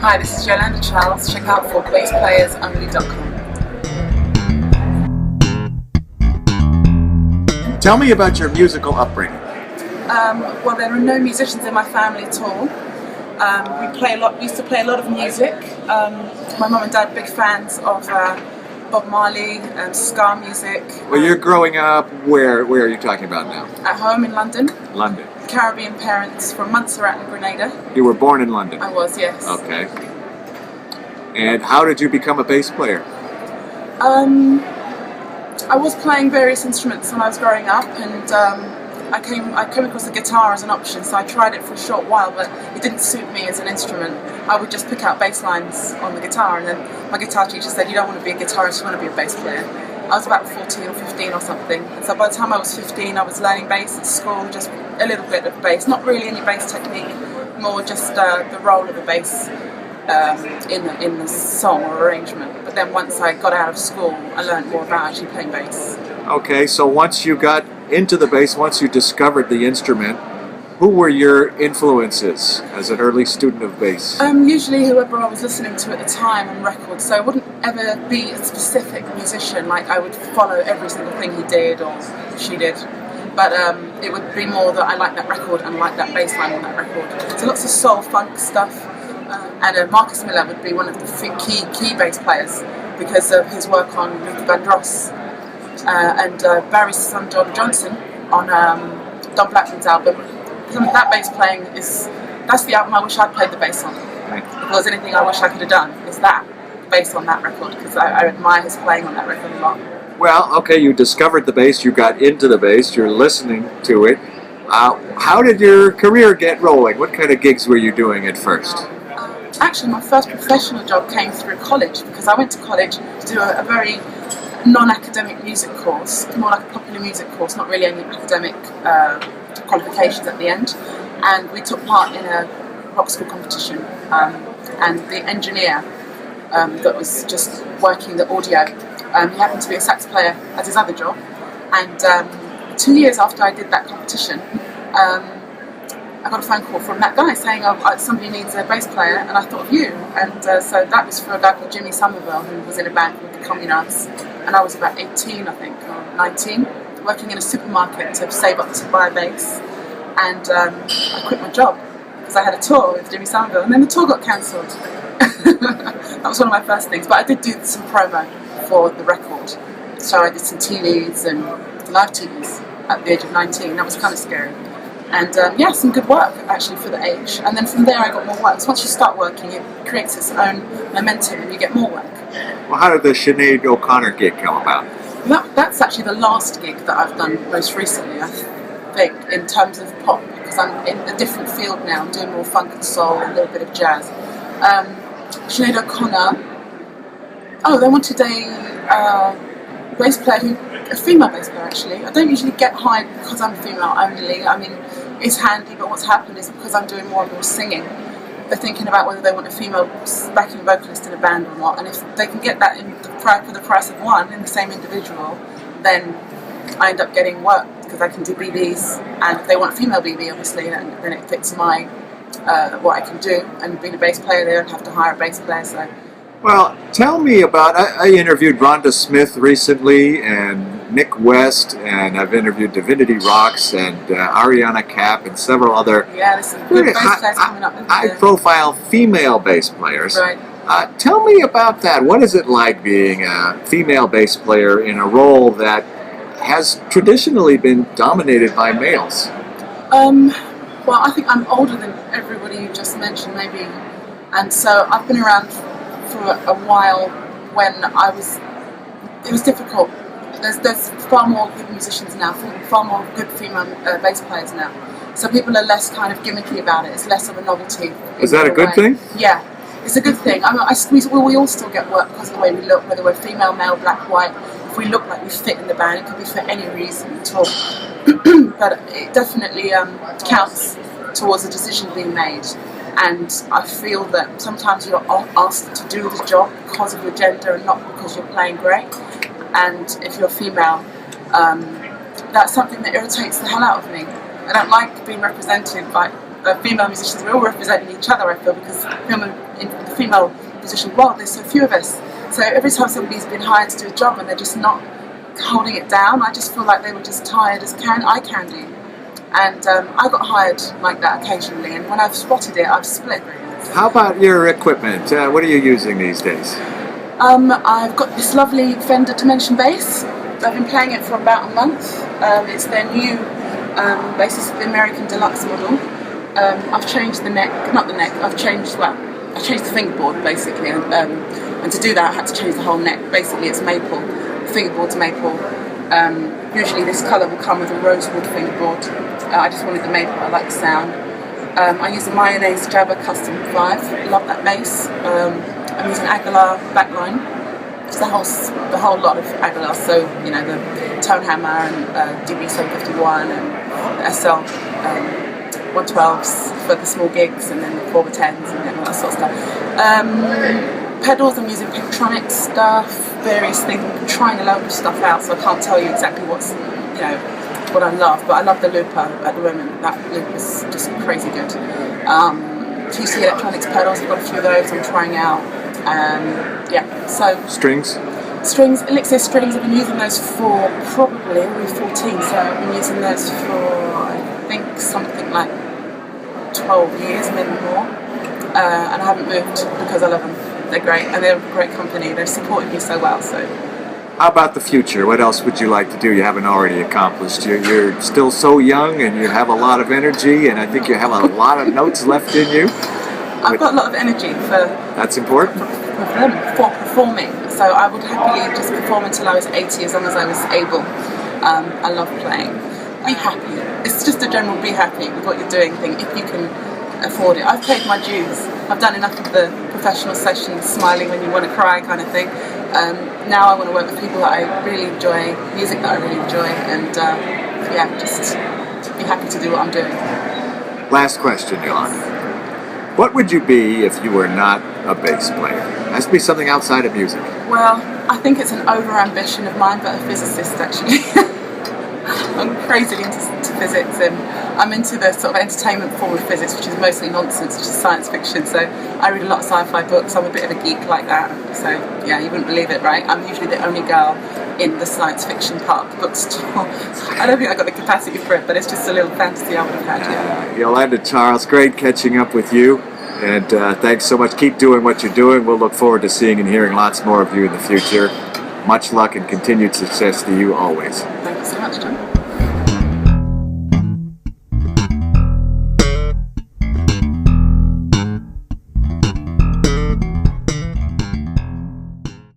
Hi, this is Yolanda Charles. Check out for bassplayers.only.com. Tell me about your musical upbringing. Well, there are no musicians in my family at all. We used to play a lot of music. My mum and dad are big fans of Bob Marley and ska music. Well, you're growing up, where are you talking about now? At home in London. London. Caribbean parents from Montserrat and Grenada. You were born in London? I was, yes. Okay. And how did you become a bass player? I was playing various instruments when I was growing up, and I came across the guitar as an option, so I tried it for a short while, but it didn't suit me as an instrument. I would just pick out bass lines on the guitar, and then my guitar teacher said, "You don't want to be a guitarist, you want to be a bass player." I was about 14 or 15 or something, and so by the time I was 15 I was learning bass at school, just a little bit of bass, not really any bass technique, more just the role of the bass in the song or arrangement. But then once I got out of school I learned more about actually playing bass. Okay, so once you got into the bass, once you discovered the instrument, who were your influences as an early student of bass? Usually whoever I was listening to at the time on records, so it wouldn't ever be a specific musician, like I would follow every single thing he did or she did, but it would be more that I like that record and like that bass line on that record. So lots of soul funk stuff, and Marcus Miller would be one of the key bass players because of his work on Luther Vandross, and Barry's son John Johnson on Don Blackman's album. Some of that bass playing that's the album I wish I'd played the bass on. Right. If there was anything I wish I could have done, is that bass on that record, because I admire his playing on that record a lot. Well, okay, you discovered the bass, you got into the bass, you're listening to it. How did your career get rolling? What kind of gigs were you doing at first? Actually, my first professional job came through college, because I went to college to do a very non-academic music course, more like a popular music course, not really any academic qualifications at the end, and we took part in a rock school competition, and the engineer that was just working the audio, he happened to be a sax player as his other job, and 2 years after I did that competition, I got a phone call from that guy saying, somebody needs a bass player, and I thought of you. And so that was for a guy called Jimmy Somerville, who was in a band called the Communards, and I was about 18, I think, or 19, working in a supermarket to save up to buy a bass, and I quit my job because I had a tour with Jimmy Somerville, and then the tour got cancelled. That was one of my first things, but I did do some promo for the record, so I did some TVs and live TVs at the age of 19. That was kind of scary. And some good work actually for the age. And then from there I got more work. So once you start working, it creates its own momentum and you get more work. Well, how did the Sinead O'Connor gig come about? That's actually the last gig that I've done most recently, I think, in terms of pop, because I'm in a different field now. I'm doing more funk and soul and a little bit of jazz. Sinead O'Connor, they wanted a bass player, a female bass player actually. I don't usually get hired because I'm female only. I mean, it's handy, but what's happened is because I'm doing more and more singing, they're thinking about whether they want a female backing vocalist in a band or not, and if they can get that for the price of one in the same individual, then I end up getting work because I can do BBs, and if they want a female BB, obviously, then it fits my what I can do, and being a bass player, they don't have to hire a bass player, so. Well, tell me about, I interviewed Rhonda Smith recently, and Nick West, and I've interviewed Divinity Rocks, and Ariana Kapp, and several other there's some good bass players coming up. high-profile female bass players. Right. Tell me about that. What is it like being a female bass player in a role that has traditionally been dominated by males? Well, I think I'm older than everybody you just mentioned, maybe, and so I've been around for a while when it was difficult. There's far more good musicians now, far more good female bass players now. So people are less kind of gimmicky about it. It's less of a novelty. Is that a good thing? Yeah, it's a good thing. I mean, we all still get work because of the way we look, whether we're female, male, black, white. If we look like we fit in the band, it could be for any reason at all. But it definitely counts towards a decision being made. And I feel that sometimes you're asked to do the job because of your gender and not because you're playing great. And if you're female, that's something that irritates the hell out of me. I don't like being represented by female musicians. We're all representing each other, I feel, because in the female musician world, there's so few of us. So every time somebody's been hired to do a job and they're just not holding it down, I just feel like they were just tired as eye candy. And I got hired like that occasionally, and when I've spotted it, I've split. How about your equipment? What are you using these days? I've got this lovely Fender Dimension bass. I've been playing it for about a month. It's their new bass, it's the American Deluxe model. I've changed the neck, I've changed the fingerboard basically, and to do that I had to change the whole neck. Basically it's maple, the fingerboard's maple. Usually this colour will come with a rosewood fingerboard. I just wanted the maple, I like the sound. I use a Mayonnaise Jabba Custom 5, love that bass. I'm using Aguilar backline. It's the whole lot of Aguilar, so you know, the Tone Hammer and DB751 and the SL 112s for the small gigs, and then the 4x10s and then all that sort of stuff. Pedals, I'm using Pictronic stuff, various things. I'm trying a load of stuff out, so I can't tell you exactly what's, you know, what I love, but I love the looper at the moment. That loop is just crazy good. TC Electronics pedals, I've got a few of those I'm trying out. Yeah, so strings, Elixir strings. I've been using those for probably 14, so I've been using those for I think something like 12 years, maybe more, and I haven't moved because I love them. They're great, and they're a great company. They've supported me so well. So, how about the future? What else would you like to do you haven't already accomplished? You're still so young, and you have a lot of energy, and I think you have a lot of notes left in you. I've got a lot of energy for. That's important. For performing. So I would happily just perform until I was 80, as long as I was able. I love playing. Be happy. It's just a general be happy with what you're doing thing, if you can afford it. I've paid my dues. I've done enough of the professional sessions, smiling when you want to cry kind of thing. Now I want to work with people that I really enjoy, music that I really enjoy, and yeah, just be happy to do what I'm doing. Last question, Yolanda. What would you be if you were not a bass player? It has to be something outside of music. Well, I think it's an over-ambition of mine, but a physicist actually. I'm crazily into physics, and I'm into the sort of entertainment form of physics, which is mostly nonsense, which is science fiction. So I read a lot of sci-fi books. I'm a bit of a geek like that. So yeah, you wouldn't believe it, right? I'm usually the only girl in the science fiction part of the bookstore. I don't think I got the capacity for it, but it's just a little fantasy I would have had. Yeah. Yolanda Charles, great catching up with you, and thanks so much. Keep doing what you're doing. We'll look forward to seeing and hearing lots more of you in the future. Much luck and continued success to you always. Thank you so much, Jon.